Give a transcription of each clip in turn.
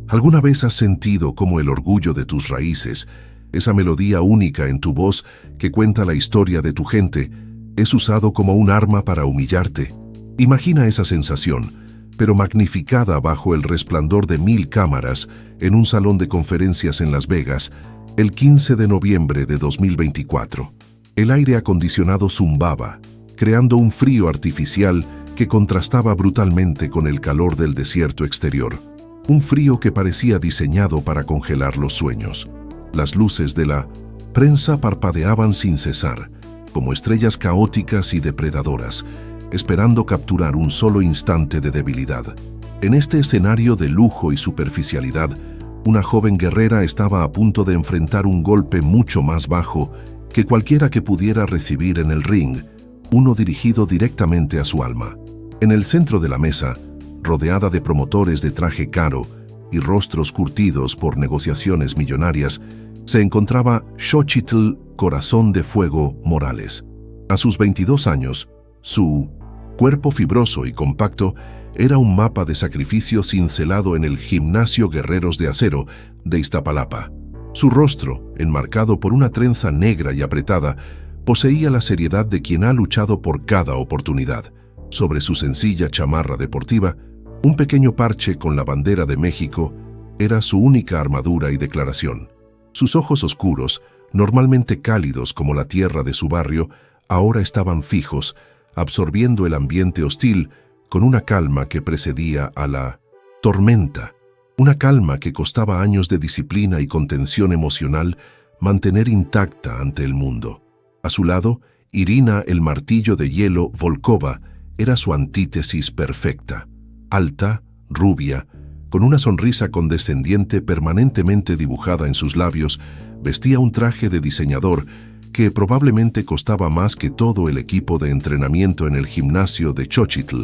¿Alguna vez has sentido cómo el orgullo de tus raíces, esa melodía única en tu voz que cuenta la historia de tu gente, es usado como un arma para humillarte? Imagina esa sensación, pero magnificada bajo el resplandor de 1000 cámaras en un salón de conferencias en Las Vegas, el 15 de noviembre de 2024. El aire acondicionado zumbaba, creando un frío artificial que contrastaba brutalmente con el calor del desierto exterior. Un frío que parecía diseñado para congelar los sueños. Las luces de la prensa parpadeaban sin cesar, como estrellas caóticas y depredadoras, esperando capturar un solo instante de debilidad. En este escenario de lujo y superficialidad, una joven guerrera estaba a punto de enfrentar un golpe mucho más bajo que cualquiera que pudiera recibir en el ring, uno dirigido directamente a su alma. En el centro de la mesa, rodeada de promotores de traje caro y rostros curtidos por negociaciones millonarias, se encontraba Xochitl Corazón de Fuego Morales. A sus 22 años, su cuerpo fibroso y compacto era un mapa de sacrificio cincelado en el Gimnasio Guerreros de Acero de Iztapalapa. Su rostro, enmarcado por una trenza negra y apretada, poseía la seriedad de quien ha luchado por cada oportunidad. Sobre su sencilla chamarra deportiva, un pequeño parche con la bandera de México era su única armadura y declaración. Sus ojos oscuros, normalmente cálidos como la tierra de su barrio, ahora estaban fijos, absorbiendo el ambiente hostil con una calma que precedía a la tormenta. Una calma que costaba años de disciplina y contención emocional mantener intacta ante el mundo. A su lado, Irina el martillo de hielo Volkova era su antítesis perfecta. Alta, rubia, con una sonrisa condescendiente permanentemente dibujada en sus labios, vestía un traje de diseñador que probablemente costaba más que todo el equipo de entrenamiento en el gimnasio de Xochitl.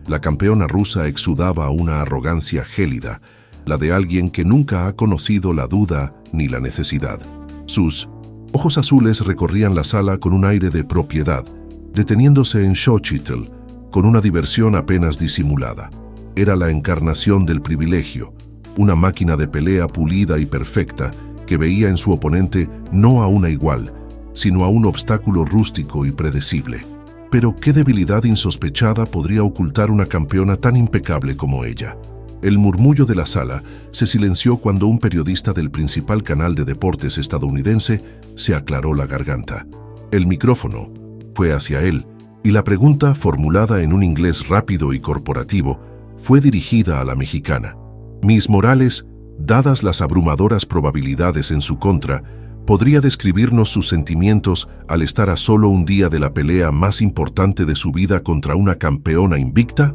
La campeona rusa exudaba una arrogancia gélida, la de alguien que nunca ha conocido la duda ni la necesidad. Sus ojos azules recorrían la sala con un aire de propiedad, deteniéndose en Xochitl con una diversión apenas disimulada. Era la encarnación del privilegio, una máquina de pelea pulida y perfecta que veía en su oponente no a una igual, sino a un obstáculo rústico y predecible. Pero qué debilidad insospechada podría ocultar una campeona tan impecable como ella. El murmullo de la sala se silenció cuando un periodista del principal canal de deportes estadounidense se aclaró la garganta. El micrófono fue hacia él, y la pregunta, formulada en un inglés rápido y corporativo, fue dirigida a la mexicana. Miss Morales, dadas las abrumadoras probabilidades en su contra, ¿podría describirnos sus sentimientos al estar a solo un día de la pelea más importante de su vida contra una campeona invicta?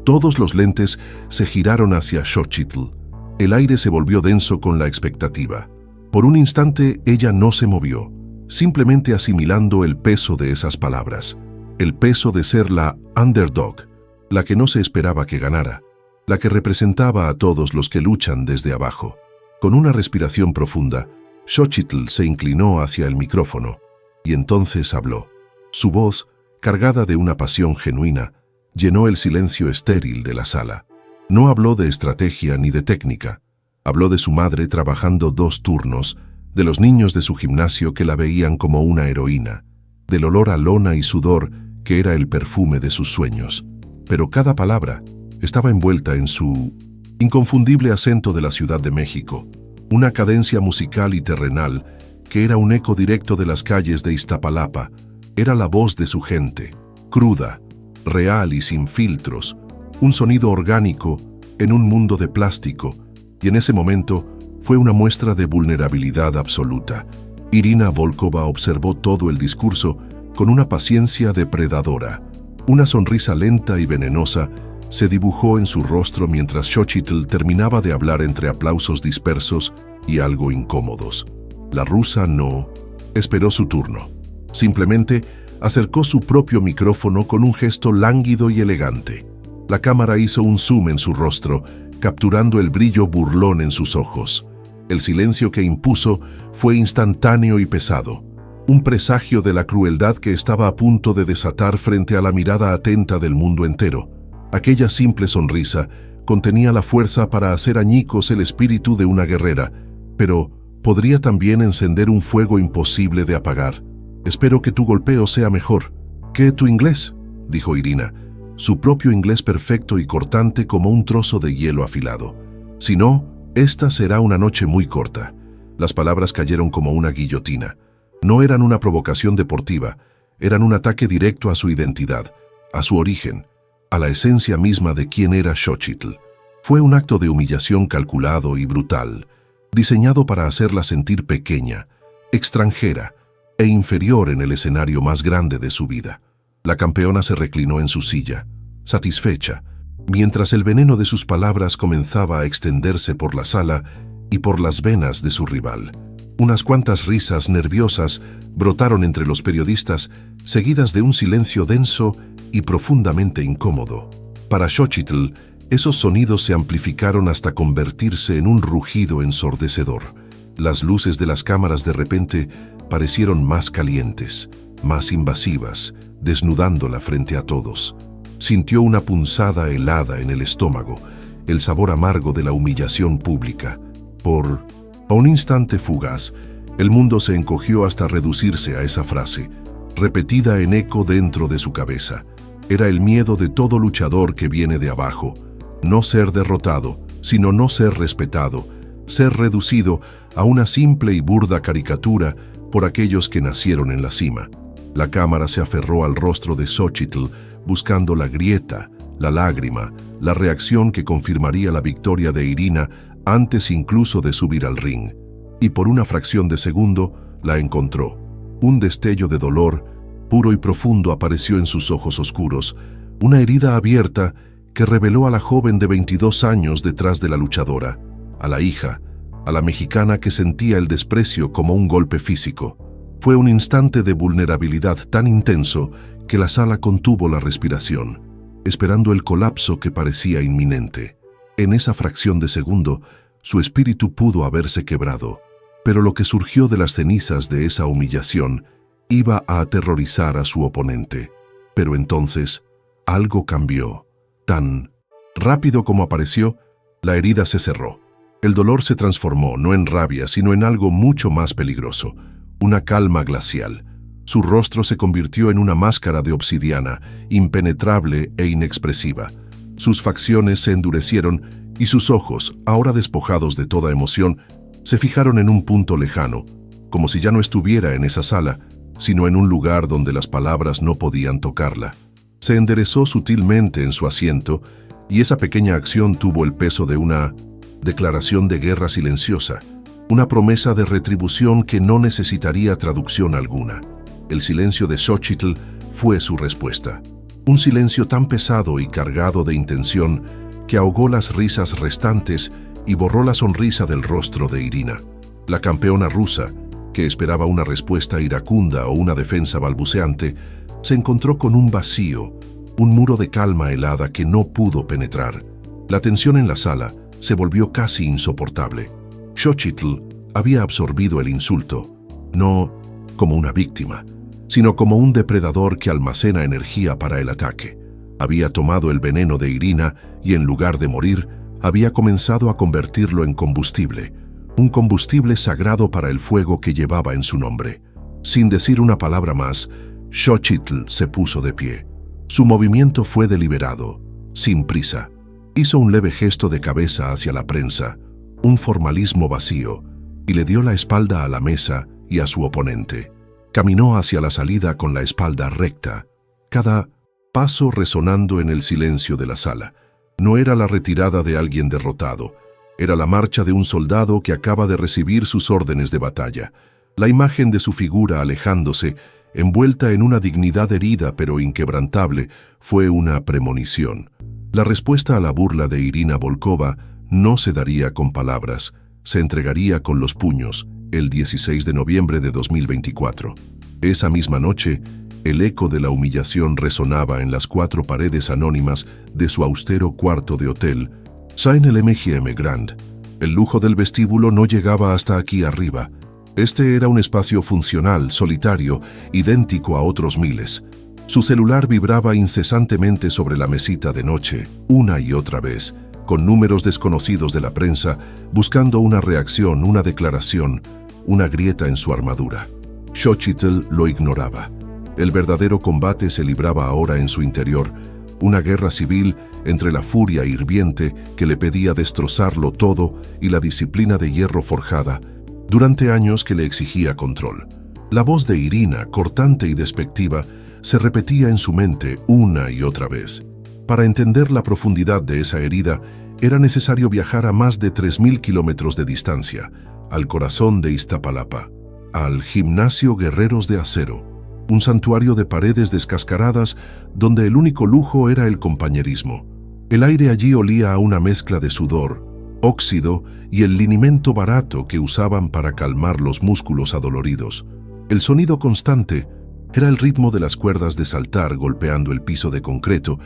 Todos los lentes se giraron hacia Xochitl. El aire se volvió denso con la expectativa. Por un instante ella no se movió, simplemente asimilando el peso de esas palabras. El peso de ser la underdog, la que no se esperaba que ganara, la que representaba a todos los que luchan desde abajo. Con una respiración profunda, Xochitl se inclinó hacia el micrófono y entonces habló. Su voz, cargada de una pasión genuina, llenó el silencio estéril de la sala. No habló de estrategia ni de técnica. Habló de su madre trabajando 2 turnos, de los niños de su gimnasio que la veían como una heroína, del olor a lona y sudor que era el perfume de sus sueños. Pero cada palabra estaba envuelta en su inconfundible acento de la Ciudad de México, una cadencia musical y terrenal que era un eco directo de las calles de Iztapalapa. Era la voz de su gente, cruda, real y sin filtros, un sonido orgánico en un mundo de plástico, y en ese momento fue una muestra de vulnerabilidad absoluta. Irina Volkova observó todo el discurso con una paciencia depredadora. Una sonrisa lenta y venenosa se dibujó en su rostro mientras Xochitl terminaba de hablar entre aplausos dispersos y algo incómodos. La rusa no esperó su turno. Simplemente acercó su propio micrófono con un gesto lánguido y elegante. La cámara hizo un zoom en su rostro, capturando el brillo burlón en sus ojos. El silencio que impuso fue instantáneo y pesado, un presagio de la crueldad que estaba a punto de desatar frente a la mirada atenta del mundo entero. Aquella simple sonrisa contenía la fuerza para hacer añicos el espíritu de una guerrera, pero podría también encender un fuego imposible de apagar. Espero que tu golpeo sea mejor que tu inglés, dijo Irina, su propio inglés perfecto y cortante como un trozo de hielo afilado. Si no, esta será una noche muy corta. Las palabras cayeron como una guillotina. No eran una provocación deportiva, eran un ataque directo a su identidad, a su origen, a la esencia misma de quién era Xochitl. Fue un acto de humillación calculado y brutal, diseñado para hacerla sentir pequeña, extranjera e inferior en el escenario más grande de su vida. La campeona se reclinó en su silla, satisfecha, mientras el veneno de sus palabras comenzaba a extenderse por la sala y por las venas de su rival. Unas cuantas risas nerviosas brotaron entre los periodistas, seguidas de un silencio denso y profundamente incómodo. Para Xochitl, esos sonidos se amplificaron hasta convertirse en un rugido ensordecedor. Las luces de las cámaras de repente parecieron más calientes, más invasivas, desnudándola frente a todos. Sintió una punzada helada en el estómago, el sabor amargo de la humillación pública. Por un instante fugaz, el mundo se encogió hasta reducirse a esa frase, repetida en eco dentro de su cabeza. Era el miedo de todo luchador que viene de abajo. No ser derrotado, sino no ser respetado, ser reducido a una simple y burda caricatura por aquellos que nacieron en la cima. La cámara se aferró al rostro de Xochitl, buscando la grieta, la lágrima, la reacción que confirmaría la victoria de Irina antes incluso de subir al ring. Y por una fracción de segundo la encontró. Un destello de dolor, puro y profundo, apareció en sus ojos oscuros, una herida abierta que reveló a la joven de 22 años detrás de la luchadora, a la hija, a la mexicana que sentía el desprecio como un golpe físico. Fue un instante de vulnerabilidad tan intenso que la sala contuvo la respiración, esperando el colapso que parecía inminente. En esa fracción de segundo, su espíritu pudo haberse quebrado, pero lo que surgió de las cenizas de esa humillación iba a aterrorizar a su oponente. Pero entonces, algo cambió. Tan rápido como apareció, la herida se cerró. El dolor se transformó no en rabia, sino en algo mucho más peligroso, una calma glacial. Su rostro se convirtió en una máscara de obsidiana, impenetrable e inexpresiva. Sus facciones se endurecieron y sus ojos, ahora despojados de toda emoción, se fijaron en un punto lejano, como si ya no estuviera en esa sala, sino en un lugar donde las palabras no podían tocarla. Se enderezó sutilmente en su asiento y esa pequeña acción tuvo el peso de una declaración de guerra silenciosa, una promesa de retribución que no necesitaría traducción alguna. El silencio de Xochitl fue su respuesta. Un silencio tan pesado y cargado de intención que ahogó las risas restantes y borró la sonrisa del rostro de Irina. La campeona rusa, que esperaba una respuesta iracunda o una defensa balbuceante, se encontró con un vacío, un muro de calma helada que no pudo penetrar. La tensión en la sala se volvió casi insoportable. Xochitl había absorbido el insulto, no como una víctima, sino como un depredador que almacena energía para el ataque. Había tomado el veneno de Irina y en lugar de morir, había comenzado a convertirlo en combustible, un combustible sagrado para el fuego que llevaba en su nombre. Sin decir una palabra más, Xochitl se puso de pie. Su movimiento fue deliberado, sin prisa. Hizo un leve gesto de cabeza hacia la prensa, un formalismo vacío, y le dio la espalda a la mesa y a su oponente. Caminó hacia la salida con la espalda recta, cada paso resonando en el silencio de la sala. No era la retirada de alguien derrotado, era la marcha de un soldado que acaba de recibir sus órdenes de batalla. La imagen de su figura alejándose, envuelta en una dignidad herida pero inquebrantable, fue una premonición. La respuesta a la burla de Irina Volkova no se daría con palabras, se entregaría con los puños, el 16 de noviembre de 2024. Esa misma noche, el eco de la humillación resonaba en las 4 paredes anónimas de su austero cuarto de hotel, en el MGM Grand. El lujo del vestíbulo no llegaba hasta aquí arriba. Este era un espacio funcional, solitario, idéntico a otros miles. Su celular vibraba incesantemente sobre la mesita de noche, una y otra vez, con números desconocidos de la prensa, buscando una reacción, una declaración, una grieta en su armadura. Xochitl lo ignoraba. El verdadero combate se libraba ahora en su interior, una guerra civil entre la furia hirviente que le pedía destrozarlo todo y la disciplina de hierro forjada, durante años que le exigía control. La voz de Irina, cortante y despectiva, se repetía en su mente una y otra vez. Para entender la profundidad de esa herida, era necesario viajar a más de 3.000 kilómetros de distancia, al corazón de Iztapalapa, al Gimnasio Guerreros de Acero, un santuario de paredes descascaradas donde el único lujo era el compañerismo. El aire allí olía a una mezcla de sudor, óxido y el linimento barato que usaban para calmar los músculos adoloridos. El sonido constante era el ritmo de las cuerdas de saltar golpeando el piso de concreto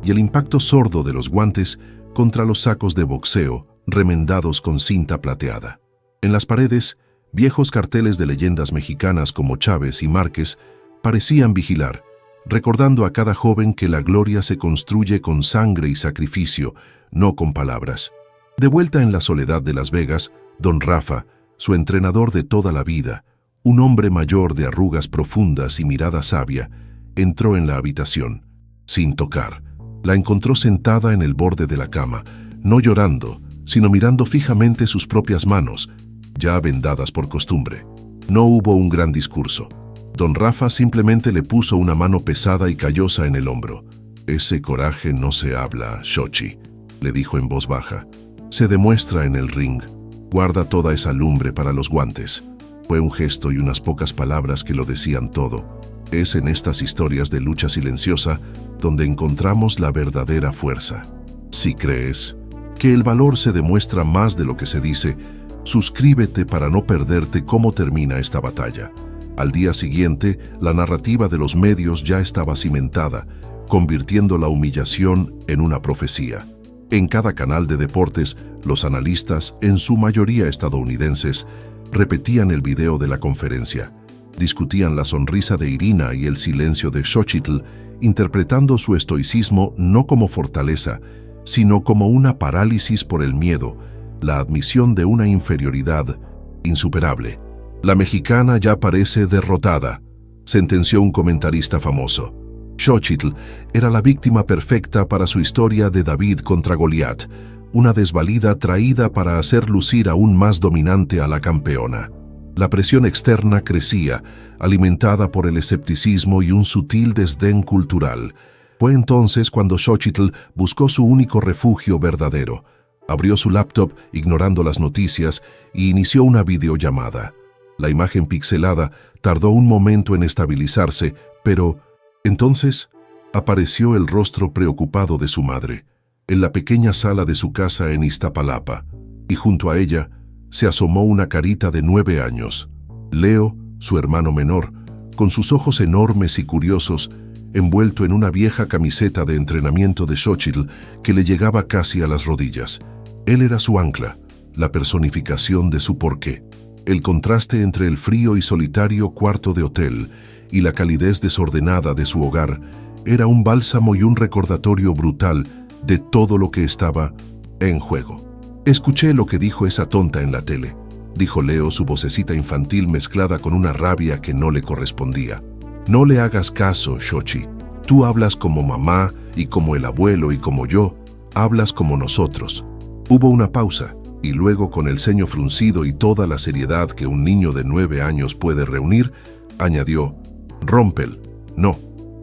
y el impacto sordo de los guantes contra los sacos de boxeo remendados con cinta plateada. En las paredes, viejos carteles de leyendas mexicanas como Chávez y Márquez parecían vigilar, recordando a cada joven que la gloria se construye con sangre y sacrificio, no con palabras. De vuelta en la soledad de Las Vegas, don Rafa, su entrenador de toda la vida, un hombre mayor de arrugas profundas y mirada sabia, entró en la habitación, sin tocar. La encontró sentada en el borde de la cama, no llorando, sino mirando fijamente sus propias manos, ya vendadas por costumbre. No hubo un gran discurso. Don Rafa simplemente le puso una mano pesada y callosa en el hombro. «Ese coraje no se habla, Xochi», le dijo en voz baja. «Se demuestra en el ring. Guarda toda esa lumbre para los guantes». Fue un gesto y unas pocas palabras que lo decían todo. Es en estas historias de lucha silenciosa donde encontramos la verdadera fuerza. Si crees que el valor se demuestra más de lo que se dice, suscríbete para no perderte cómo termina esta batalla. Al día siguiente, la narrativa de los medios ya estaba cimentada, convirtiendo la humillación en una profecía. En cada canal de deportes, los analistas, en su mayoría estadounidenses, repetían el video de la conferencia. Discutían la sonrisa de Irina y el silencio de Xochitl, interpretando su estoicismo no como fortaleza, sino como una parálisis por el miedo, la admisión de una inferioridad insuperable. «La mexicana ya parece derrotada», sentenció un comentarista famoso. Xochitl era la víctima perfecta para su historia de David contra Goliat, una desvalida traída para hacer lucir aún más dominante a la campeona. La presión externa crecía, alimentada por el escepticismo y un sutil desdén cultural. Fue entonces cuando Xochitl buscó su único refugio verdadero. Abrió su laptop, ignorando las noticias, y inició una videollamada. La imagen pixelada tardó un momento en estabilizarse, pero entonces apareció el rostro preocupado de su madre, en la pequeña sala de su casa en Iztapalapa, y junto a ella se asomó una carita de 9 años. Leo, su hermano menor, con sus ojos enormes y curiosos, envuelto en una vieja camiseta de entrenamiento de Xochitl que le llegaba casi a las rodillas. Él era su ancla, la personificación de su porqué. El contraste entre el frío y solitario cuarto de hotel y la calidez desordenada de su hogar era un bálsamo y un recordatorio brutal de todo lo que estaba en juego. «Escuché lo que dijo esa tonta en la tele», dijo Leo, su vocecita infantil mezclada con una rabia que no le correspondía. «No le hagas caso, Xochi. Tú hablas como mamá y como el abuelo y como yo, hablas como nosotros». Hubo una pausa, y luego, con el ceño fruncido y toda la seriedad que un niño de 9 años puede reunir, añadió: «Rómpel. No,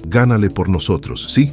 gánale por nosotros, ¿sí?».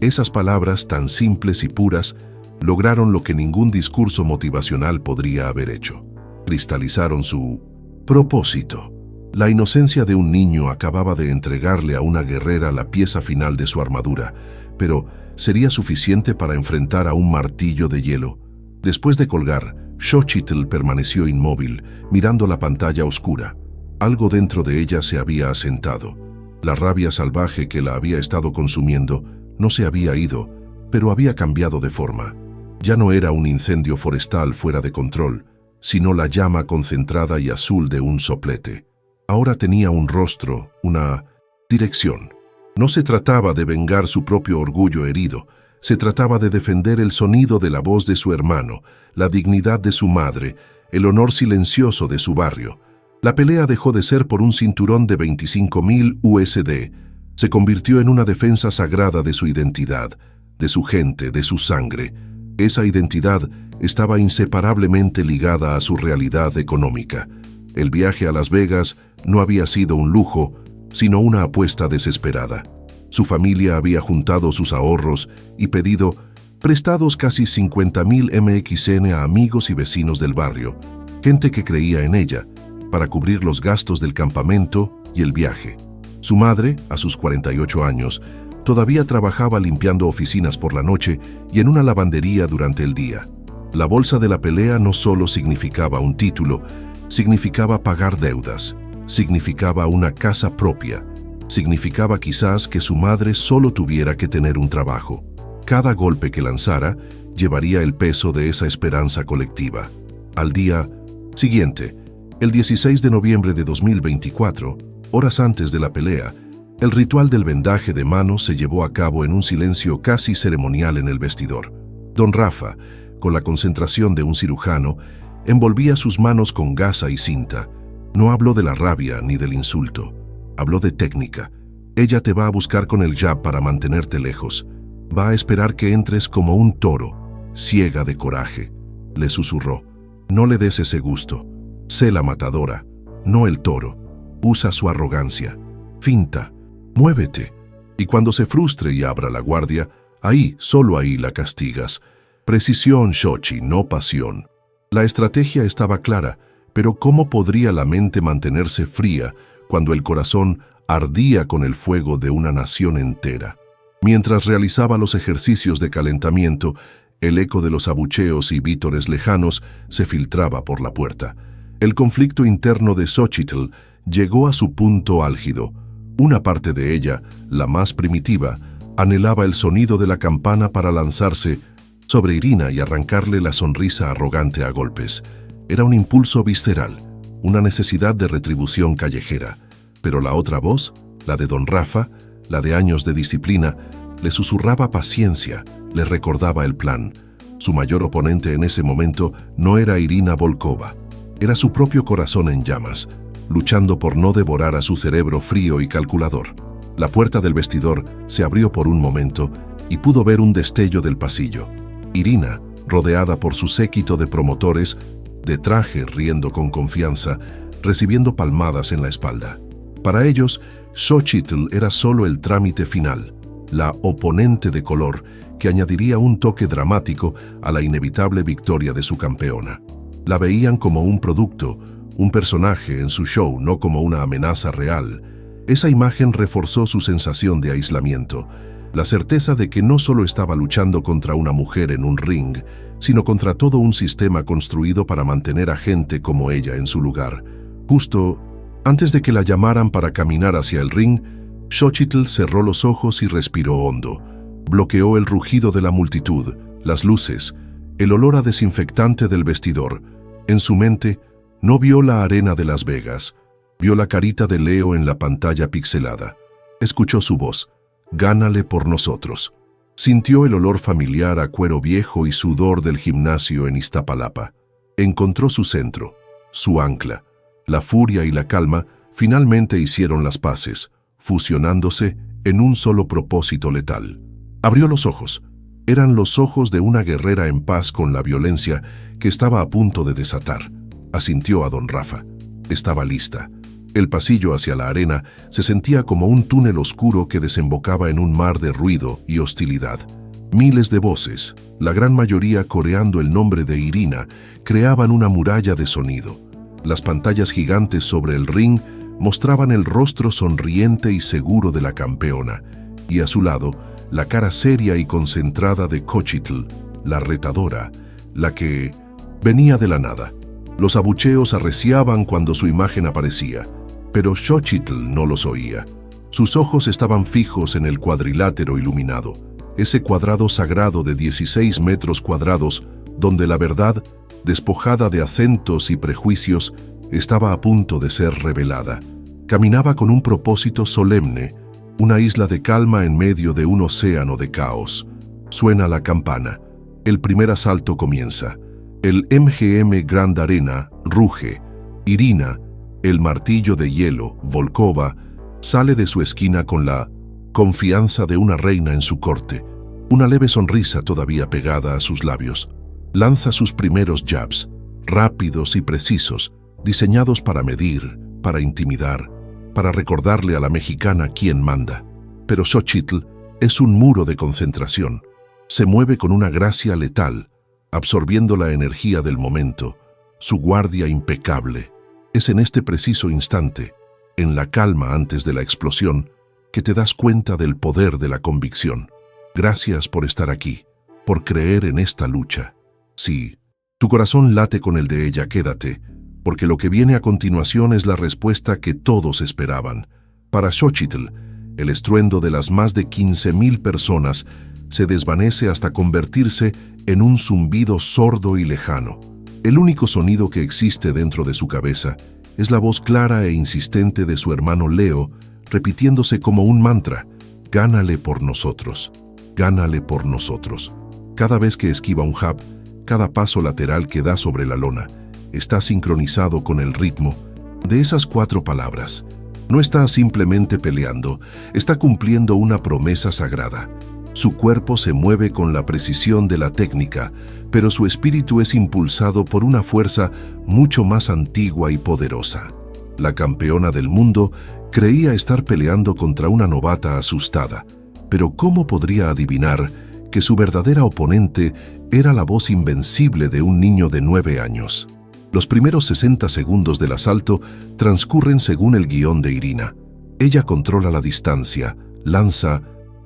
Esas palabras tan simples y puras lograron lo que ningún discurso motivacional podría haber hecho. Cristalizaron su propósito. La inocencia de un niño acababa de entregarle a una guerrera la pieza final de su armadura, pero ¿sería suficiente para enfrentar a un martillo de hielo? Después de colgar, Xochitl permaneció inmóvil, mirando la pantalla oscura. Algo dentro de ella se había asentado. La rabia salvaje que la había estado consumiendo no se había ido, pero había cambiado de forma. Ya no era un incendio forestal fuera de control, sino la llama concentrada y azul de un soplete. Ahora tenía un rostro, una dirección. No se trataba de vengar su propio orgullo herido, Se trataba de defender el sonido de la voz de su hermano, la dignidad de su madre, el honor silencioso de su barrio. La pelea dejó de ser por un cinturón de 25.000 USD. Se convirtió en una defensa sagrada de su identidad, de su gente, de su sangre. Esa identidad estaba inseparablemente ligada a su realidad económica. El viaje a Las Vegas no había sido un lujo, sino una apuesta desesperada. Su familia había juntado sus ahorros y pedido prestados casi 50.000 MXN a amigos y vecinos del barrio, gente que creía en ella, para cubrir los gastos del campamento y el viaje. Su madre, a sus 48 años, todavía trabajaba limpiando oficinas por la noche y en una lavandería durante el día. La bolsa de la pelea no solo significaba un título, significaba pagar deudas, significaba una casa propia, significaba quizás que su madre solo tuviera que tener un trabajo. Cada golpe que lanzara llevaría el peso de esa esperanza colectiva. Al día siguiente, el 16 de noviembre de 2024, horas antes de la pelea, el ritual del vendaje de manos se llevó a cabo en un silencio casi ceremonial en el vestidor. Don Rafa, con la concentración de un cirujano, envolvía sus manos con gasa y cinta. No habló de la rabia ni del insulto. Habló de técnica. Ella te va a buscar con el jab para mantenerte lejos. Va a esperar que entres como un toro, ciega de coraje. Le susurró. No le des ese gusto. Sé la matadora, no el toro. Usa su arrogancia. Finta. Muévete. Y cuando se frustre y abra la guardia, ahí, solo ahí la castigas. Precisión, Xochitl, no pasión. La estrategia estaba clara, pero ¿cómo podría la mente mantenerse fría cuando el corazón ardía con el fuego de una nación entera? Mientras realizaba los ejercicios de calentamiento, el eco de los abucheos y vítores lejanos se filtraba por la puerta. El conflicto interno de Xochitl llegó a su punto álgido. Una parte de ella, la más primitiva, anhelaba el sonido de la campana para lanzarse sobre Irina y arrancarle la sonrisa arrogante a golpes. Era un impulso visceral, una necesidad de retribución callejera. Pero la otra voz, la de don Rafa, la de años de disciplina, le susurraba paciencia, le recordaba el plan. Su mayor oponente en ese momento no era Irina Volkova, era su propio corazón en llamas, luchando por no devorar a su cerebro frío y calculador. La puerta del vestidor se abrió por un momento y pudo ver un destello del pasillo. Irina, rodeada por su séquito de promotores, de traje riendo con confianza, recibiendo palmadas en la espalda. Para ellos, Xochitl era solo el trámite final, la oponente de color que añadiría un toque dramático a la inevitable victoria de su campeona. La veían como un producto, un personaje en su show, no como una amenaza real. Esa imagen reforzó su sensación de aislamiento, la certeza de que no solo estaba luchando contra una mujer en un ring, sino contra todo un sistema construido para mantener a gente como ella en su lugar. Justo antes de que la llamaran para caminar hacia el ring, Xochitl cerró los ojos y respiró hondo. Bloqueó el rugido de la multitud, las luces, el olor a desinfectante del vestidor. En su mente, no vio la arena de Las Vegas, vio la carita de Leo en la pantalla pixelada. Escuchó su voz. Gánale por nosotros. Sintió el olor familiar a cuero viejo y sudor del gimnasio en Iztapalapa. Encontró su centro, su ancla. La furia y la calma finalmente hicieron las paces, fusionándose en un solo propósito letal. Abrió los ojos. Eran los ojos de una guerrera en paz con la violencia que estaba a punto de desatar. Asintió a don Rafa. Estaba lista. El pasillo hacia la arena se sentía como un túnel oscuro que desembocaba en un mar de ruido y hostilidad. Miles de voces, la gran mayoría coreando el nombre de Irina, creaban una muralla de sonido. Las pantallas gigantes sobre el ring mostraban el rostro sonriente y seguro de la campeona, y a su lado, la cara seria y concentrada de Xochitl, la retadora, la que venía de la nada. Los abucheos arreciaban cuando su imagen aparecía, pero Xochitl no los oía. Sus ojos estaban fijos en el cuadrilátero iluminado, ese cuadrado sagrado de 16 metros cuadrados, donde la verdad, despojada de acentos y prejuicios, estaba a punto de ser revelada. Caminaba con un propósito solemne, una isla de calma en medio de un océano de caos. Suena la campana. El primer asalto comienza. El MGM Grand Arena ruge. Irina, el martillo de hielo, Volkova, sale de su esquina con la confianza de una reina en su corte, una leve sonrisa todavía pegada a sus labios. Lanza sus primeros jabs, rápidos y precisos, diseñados para medir, para intimidar, para recordarle a la mexicana quién manda. Pero Xochitl es un muro de concentración. Se mueve con una gracia letal, absorbiendo la energía del momento, su guardia impecable. Es en este preciso instante, en la calma antes de la explosión, que te das cuenta del poder de la convicción. Gracias por estar aquí, por creer en esta lucha. Sí, tu corazón late con el de ella, quédate, porque lo que viene a continuación es la respuesta que todos esperaban. Para Xochitl, el estruendo de las más de 15,000 personas se desvanece hasta convertirse en un zumbido sordo y lejano. El único sonido que existe dentro de su cabeza es la voz clara e insistente de su hermano Leo, repitiéndose como un mantra: «Gánale por nosotros, gánale por nosotros». Cada vez que esquiva un jab, cada paso lateral que da sobre la lona, está sincronizado con el ritmo de esas 4 palabras. No está simplemente peleando, está cumpliendo una promesa sagrada. Su cuerpo se mueve con la precisión de la técnica, pero su espíritu es impulsado por una fuerza mucho más antigua y poderosa. La campeona del mundo creía estar peleando contra una novata asustada, pero ¿cómo podría adivinar que su verdadera oponente era la voz invencible de un niño de 9 años? Los primeros 60 segundos del asalto transcurren según el guión de Irina. Ella controla la distancia, lanza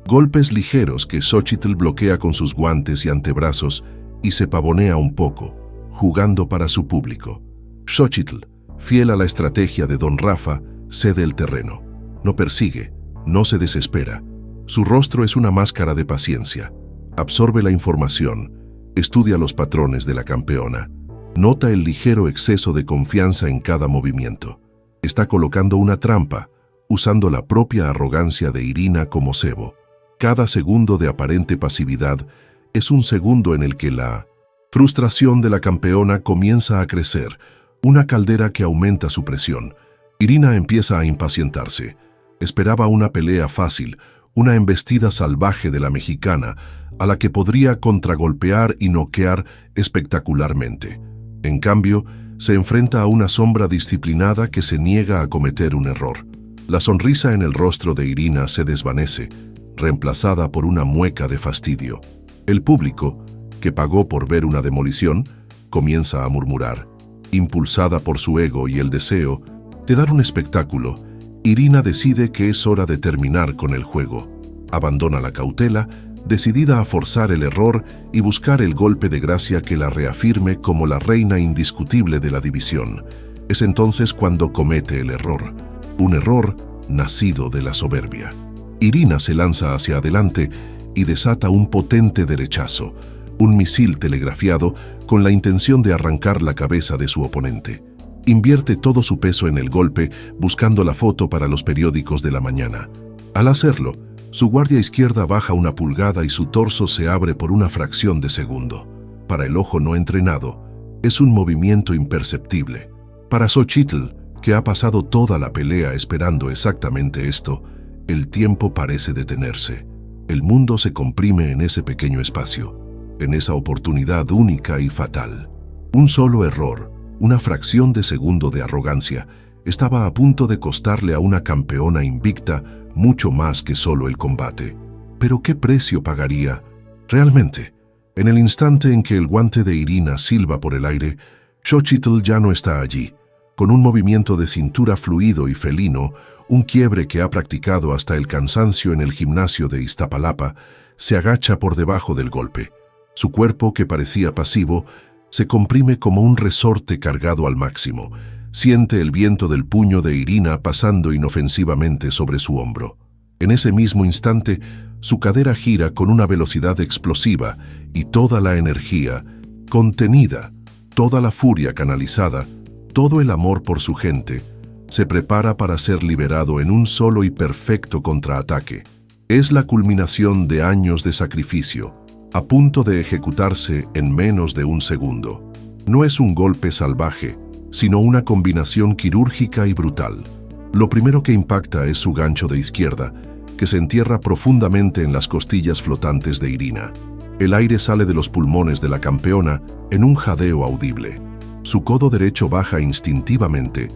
golpes ligeros que Xochitl bloquea con sus guantes y antebrazos y se pavonea un poco, jugando para su público. Xochitl, fiel a la estrategia de Don Rafa, cede el terreno. No persigue, no se desespera. Su rostro es una máscara de paciencia. Absorbe la información, estudia los patrones de la campeona. Nota el ligero exceso de confianza en cada movimiento. Está colocando una trampa, usando la propia arrogancia de Irina como cebo. Cada segundo de aparente pasividad es un segundo en el que la frustración de la campeona comienza a crecer, una caldera que aumenta su presión. Irina empieza a impacientarse. Esperaba una pelea fácil, una embestida salvaje de la mexicana, a la que podría contragolpear y noquear espectacularmente. En cambio, se enfrenta a una sombra disciplinada que se niega a cometer un error. La sonrisa en el rostro de Irina se desvanece, reemplazada por una mueca de fastidio. El público, que pagó por ver una demolición, comienza a murmurar. Impulsada por su ego y el deseo de dar un espectáculo, Irina decide que es hora de terminar con el juego. Abandona la cautela, decidida a forzar el error y buscar el golpe de gracia que la reafirme como la reina indiscutible de la división. Es entonces cuando comete el error, un error nacido de la soberbia. Irina se lanza hacia adelante y desata un potente derechazo, un misil telegrafiado con la intención de arrancar la cabeza de su oponente. Invierte todo su peso en el golpe, buscando la foto para los periódicos de la mañana. Al hacerlo, su guardia izquierda baja una pulgada y su torso se abre por una fracción de segundo. Para el ojo no entrenado, es un movimiento imperceptible. Para Xochitl, que ha pasado toda la pelea esperando exactamente esto, el tiempo parece detenerse. El mundo se comprime en ese pequeño espacio, en esa oportunidad única y fatal. Un solo error, una fracción de segundo de arrogancia, estaba a punto de costarle a una campeona invicta mucho más que solo el combate. Pero ¿qué precio pagaría? Realmente, en el instante en que el guante de Irina silba por el aire, Xochitl ya no está allí. Con un movimiento de cintura fluido y felino, un quiebre que ha practicado hasta el cansancio en el gimnasio de Iztapalapa, se agacha por debajo del golpe. Su cuerpo, que parecía pasivo, se comprime como un resorte cargado al máximo. Siente el viento del puño de Irina pasando inofensivamente sobre su hombro. En ese mismo instante, su cadera gira con una velocidad explosiva y toda la energía contenida, toda la furia canalizada, todo el amor por su gente, se prepara para ser liberado en un solo y perfecto contraataque. Es la culminación de años de sacrificio, a punto de ejecutarse en menos de un segundo. No es un golpe salvaje, sino una combinación quirúrgica y brutal. Lo primero que impacta es su gancho de izquierda, que se entierra profundamente en las costillas flotantes de Irina. El aire sale de los pulmones de la campeona en un jadeo audible. Su codo derecho baja instintivamente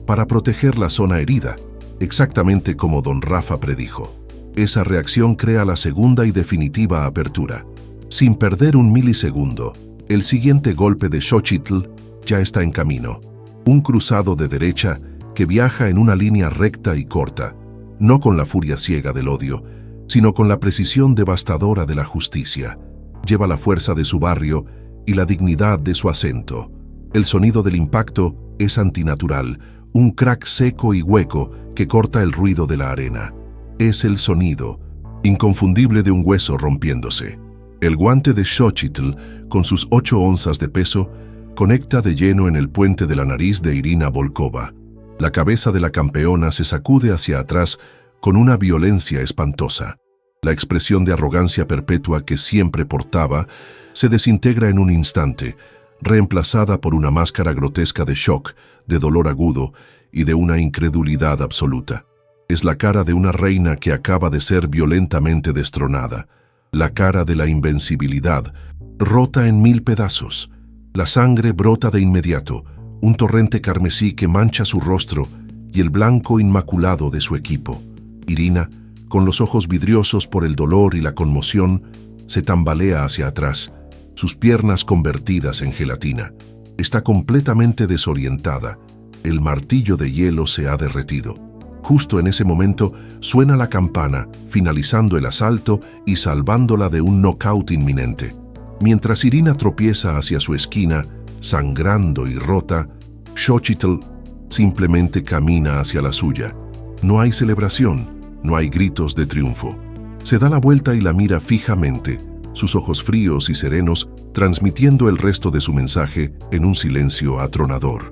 para proteger la zona herida, exactamente como don Rafa predijo. Esa reacción crea la segunda y definitiva apertura. Sin perder un milisegundo, el siguiente golpe de Xochitl ya está en camino. Un cruzado de derecha que viaja en una línea recta y corta, no con la furia ciega del odio, sino con la precisión devastadora de la justicia. Lleva la fuerza de su barrio y la dignidad de su acento. El sonido del impacto es antinatural, un crack seco y hueco que corta el ruido de la arena. Es el sonido inconfundible de un hueso rompiéndose. El guante de Xochitl, con sus 8 onzas de peso, conecta de lleno en el puente de la nariz de Irina Volkova. La cabeza de la campeona se sacude hacia atrás con una violencia espantosa. La expresión de arrogancia perpetua que siempre portaba se desintegra en un instante, reemplazada por una máscara grotesca de shock, de dolor agudo y de una incredulidad absoluta. Es la cara de una reina que acaba de ser violentamente destronada, la cara de la invencibilidad, rota en 1000 pedazos. La sangre brota de inmediato, un torrente carmesí que mancha su rostro y el blanco inmaculado de su equipo. Irina, con los ojos vidriosos por el dolor y la conmoción, se tambalea hacia atrás, sus piernas convertidas en gelatina. Está completamente desorientada. El martillo de hielo se ha derretido. Justo en ese momento suena la campana, finalizando el asalto y salvándola de un knockout inminente. Mientras Irina tropieza hacia su esquina, sangrando y rota, Xochitl simplemente camina hacia la suya. No hay celebración, no hay gritos de triunfo. Se da la vuelta y la mira fijamente, sus ojos fríos y serenos transmitiendo el resto de su mensaje en un silencio atronador.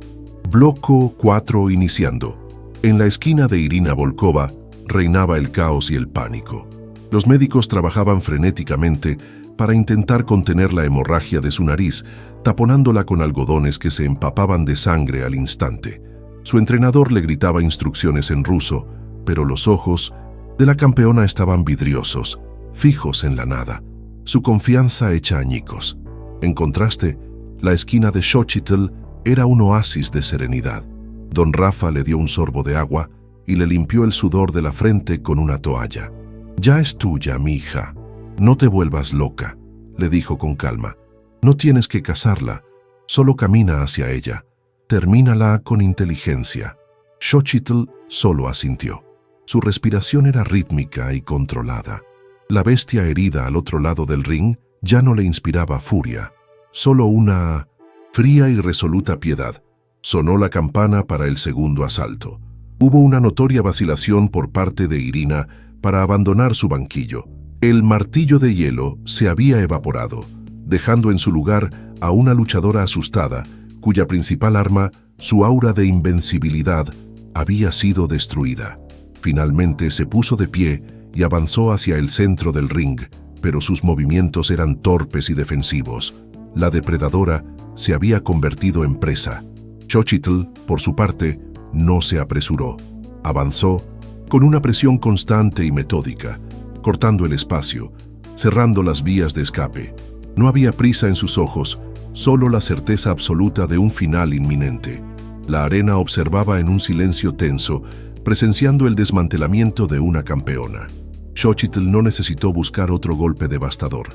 Bloco 4 iniciando. En la esquina de Irina Volkova reinaba el caos y el pánico. Los médicos trabajaban frenéticamente para intentar contener la hemorragia de su nariz, taponándola con algodones que se empapaban de sangre al instante. Su entrenador le gritaba instrucciones en ruso, pero los ojos de la campeona estaban vidriosos, fijos en la nada, su confianza hecha añicos. En contraste, la esquina de Xochitl era un oasis de serenidad. Don Rafa le dio un sorbo de agua y le limpió el sudor de la frente con una toalla. «Ya es tuya, mi hija. No te vuelvas loca», le dijo con calma. «No tienes que casarla, solo camina hacia ella. Termínala con inteligencia». Xochitl solo asintió. Su respiración era rítmica y controlada. La bestia herida al otro lado del ring ya no le inspiraba furia, solo una fría y resoluta piedad. Sonó la campana para el segundo asalto. Hubo una notoria vacilación por parte de Irina para abandonar su banquillo. El martillo de hielo se había evaporado, dejando en su lugar a una luchadora asustada, cuya principal arma, su aura de invencibilidad, había sido destruida. Finalmente se puso de pie y avanzó hacia el centro del ring, pero sus movimientos eran torpes y defensivos. La depredadora se había convertido en presa. Xochitl, por su parte, no se apresuró. Avanzó con una presión constante y metódica, cortando el espacio, cerrando las vías de escape. No había prisa en sus ojos, solo la certeza absoluta de un final inminente. La arena observaba en un silencio tenso, presenciando el desmantelamiento de una campeona. Xochitl no necesitó buscar otro golpe devastador.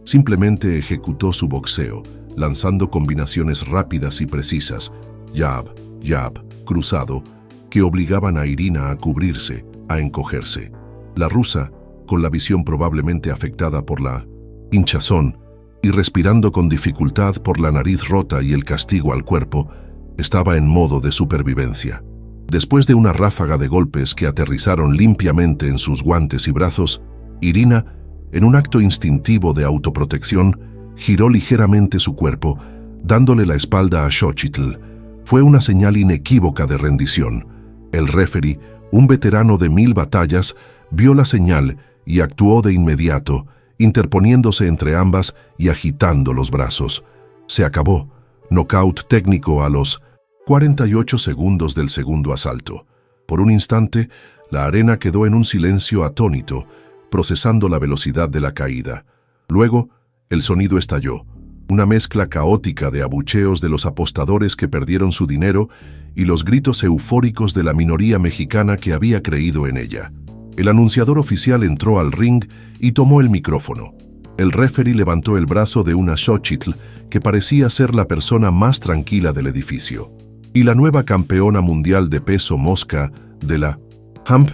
Simplemente ejecutó su boxeo, lanzando combinaciones rápidas y precisas, jab, jab, cruzado, que obligaban a Irina a cubrirse, a encogerse. La rusa, con la visión probablemente afectada por la hinchazón y respirando con dificultad por la nariz rota y el castigo al cuerpo, estaba en modo de supervivencia. Después de una ráfaga de golpes que aterrizaron limpiamente en sus guantes y brazos, Irina, en un acto instintivo de autoprotección, giró ligeramente su cuerpo, dándole la espalda a Xochitl. Fue una señal inequívoca de rendición. El referee, un veterano de 1000 batallas, vio la señal y actuó de inmediato, interponiéndose entre ambas y agitando los brazos. Se acabó. Nocaut técnico a los 48 segundos del segundo asalto. Por un instante, la arena quedó en un silencio atónito, procesando la velocidad de la caída. Luego, el sonido estalló. Una mezcla caótica de abucheos de los apostadores que perdieron su dinero y los gritos eufóricos de la minoría mexicana que había creído en ella. El anunciador oficial entró al ring y tomó el micrófono. El referee levantó el brazo de una Xochitl que parecía ser la persona más tranquila del edificio. Y la nueva campeona mundial de peso mosca de la HAMP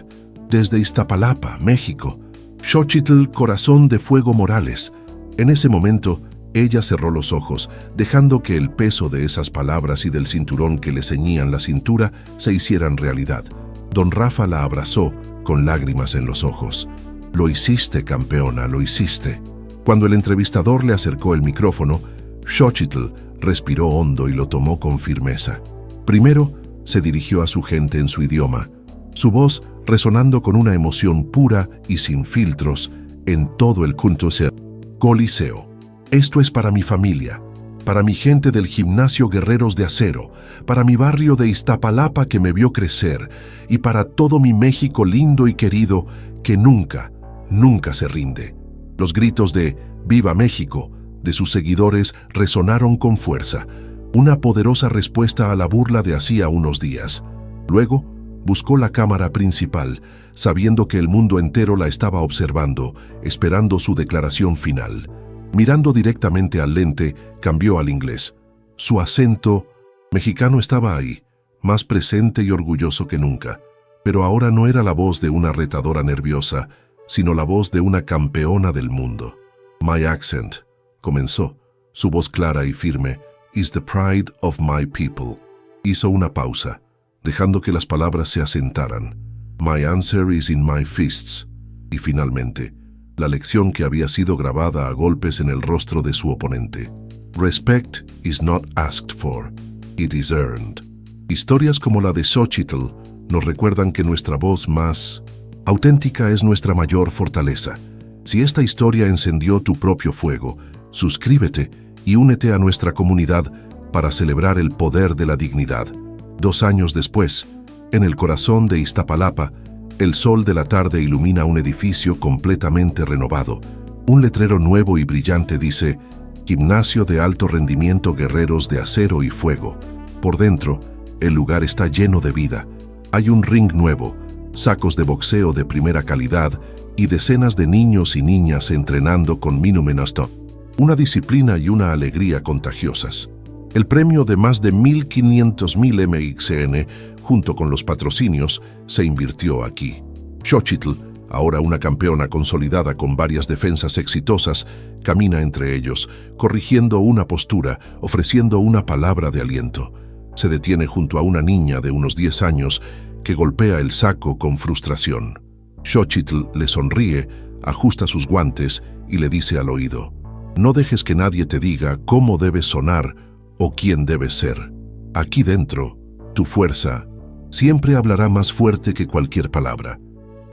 desde Iztapalapa, México, Xochitl Corazón de Fuego Morales. En ese momento, ella cerró los ojos, dejando que el peso de esas palabras y del cinturón que le ceñían la cintura se hicieran realidad. Don Rafa la abrazó con lágrimas en los ojos. «Lo hiciste, campeona, lo hiciste». Cuando el entrevistador le acercó el micrófono, Xochitl respiró hondo y lo tomó con firmeza. Primero, se dirigió a su gente en su idioma, su voz resonando con una emoción pura y sin filtros en todo el Coliseo. «Esto es para mi familia, para mi gente del gimnasio Guerreros de Acero, para mi barrio de Iztapalapa que me vio crecer y para todo mi México lindo y querido que nunca, nunca se rinde». Los gritos de «¡Viva México!» de sus seguidores resonaron con fuerza, una poderosa respuesta a la burla de hacía unos días. Luego, buscó la cámara principal, sabiendo que el mundo entero la estaba observando, esperando su declaración final. Mirando directamente al lente, cambió al inglés. Su acento mexicano estaba ahí, más presente y orgulloso que nunca. Pero ahora no era la voz de una retadora nerviosa, sino la voz de una campeona del mundo. «My accent», comenzó, su voz clara y firme, «is the pride of my people». Hizo una pausa, dejando que las palabras se asentaran. «My answer is in my fists». Y finalmente, la lección que había sido grabada a golpes en el rostro de su oponente. «Respect is not asked for, it is earned». Historias como la de Xochitl nos recuerdan que nuestra voz más auténtica es nuestra mayor fortaleza. Si esta historia encendió tu propio fuego, suscríbete y únete a nuestra comunidad para celebrar el poder de la dignidad. 2 años después, en el corazón de Iztapalapa, el sol de la tarde ilumina un edificio completamente renovado. Un letrero nuevo y brillante dice «Gimnasio de alto rendimiento Guerreros de Acero y Fuego». Por dentro, el lugar está lleno de vida. Hay un ring nuevo, sacos de boxeo de primera calidad y decenas de niños y niñas entrenando con Minumenastop. Una disciplina y una alegría contagiosas. El premio de más de 1.500.000 MXN, junto con los patrocinios, se invirtió aquí. Xochitl, ahora una campeona consolidada con varias defensas exitosas, camina entre ellos, corrigiendo una postura, ofreciendo una palabra de aliento. Se detiene junto a una niña de unos 10 años que golpea el saco con frustración. Xochitl le sonríe, ajusta sus guantes y le dice al oído: «No dejes que nadie te diga cómo debes sonar o quién debes ser. Aquí dentro, tu fuerza siempre hablará más fuerte que cualquier palabra».